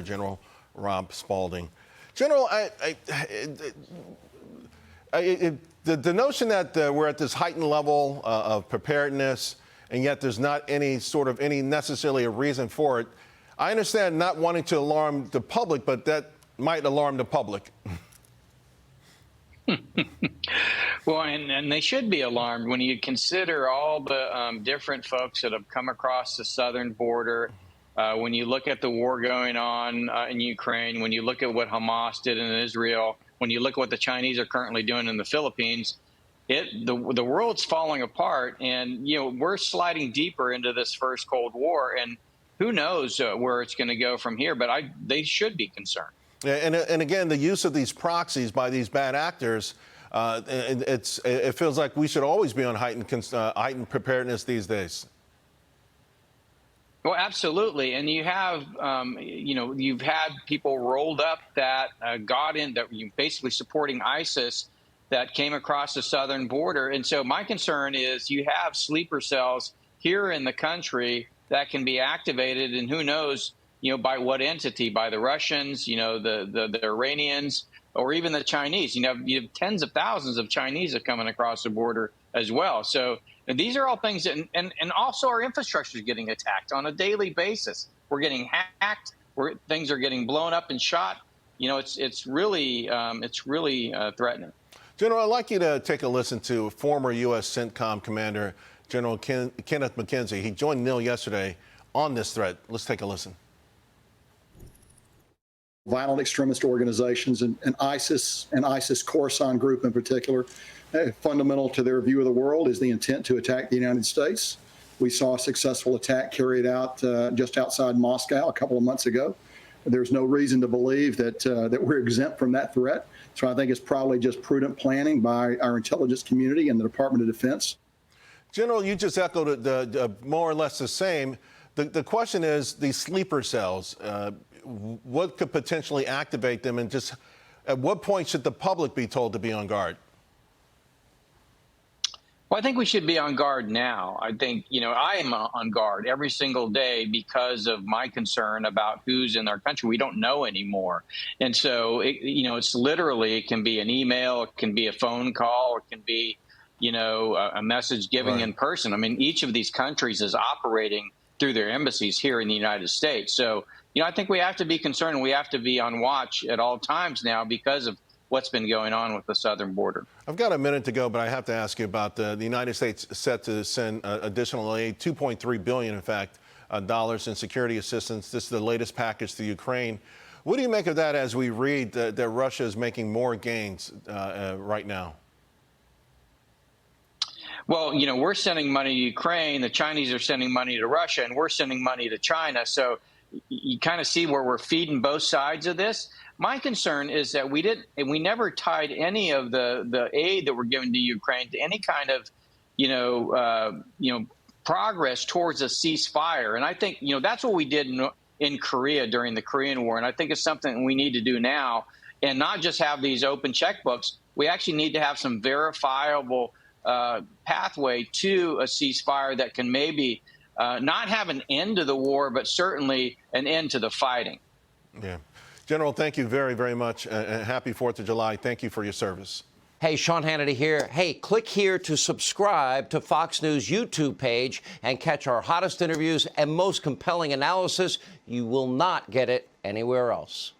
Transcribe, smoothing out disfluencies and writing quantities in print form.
General Rob Spalding. General, the notion that we're at this heightened level of preparedness, and yet there's not any necessarily a reason for it. I understand not wanting to alarm the public, but that might alarm the public. Well, and they should be alarmed when you consider all the different folks that have come across the southern border. When you look at the war going on in Ukraine, when you look at what Hamas did in Israel, when you look at what the Chinese are currently doing in the Philippines, the world's falling apart, and we're sliding deeper into this first Cold War, and who knows where it's going to go from here. But they should be concerned. Yeah, and again, the use of these proxies by these bad actors, it feels like we should always be on heightened preparedness these days. Well, absolutely, and you have, you've had people rolled up that basically supporting ISIS that came across the southern border, and so my concern is you have sleeper cells here in the country that can be activated, and who knows, by what entity, by the Russians, the Iranians, or even the Chinese. You have tens of thousands of Chinese that are coming across the border as well. So these are all things that, and also our infrastructure is getting attacked on a daily basis. We're getting hacked. Things are getting blown up and shot. It's really threatening. General, I'd like you to take a listen to former U.S. CENTCOM Commander General Kenneth McKenzie. He joined Neil yesterday on this threat. Let's take a listen. Violent extremist organizations and ISIS Khorasan group in particular, fundamental to their view of the world is the intent to attack the United States. We saw a successful attack carried out just outside Moscow a couple of months ago. There's no reason to believe that we're exempt from that threat. So I think it's probably just prudent planning by our intelligence community and the Department of Defense. General, you just echoed more or less the same. The question is these sleeper cells. What could potentially activate them, and just at what point should the public be told to be on guard? Well, I think we should be on guard now. I think, I am on guard every single day because of my concern about who's in our country. We don't know anymore. And so, it's literally, it can be an email, it can be a phone call, it can be, a message giving in person. I mean, each of these countries is operating through their embassies here in the United States. So, I think we have to be concerned, and we have to be on watch at all times now because of what's been going on with the southern border. I've got a minute to go, but I have to ask you about the United States set to send additional aid, $2.3 billion, in fact, dollars in security assistance. This is the latest package to Ukraine. What do you make of that as we read that Russia is making more gains right now? Well, we're sending money to Ukraine, the Chinese are sending money to Russia, and we're sending money to China. So you kind of see where we're feeding both sides of this. My concern is that we never tied any of the aid that we're giving to Ukraine to any kind of, progress towards a ceasefire. And I think, that's what we did in Korea during the Korean War. And I think it's something we need to do now, and not just have these open checkbooks. We actually need to have some verifiable pathway to a ceasefire that can maybe not have an end to the war, but certainly an end to the fighting. Yeah. General, thank you very, very much. Happy 4th of July. Thank you for your service. Hey, Sean Hannity here. Hey, click here to subscribe to Fox News YouTube page and catch our hottest interviews and most compelling analysis. You will not get it anywhere else.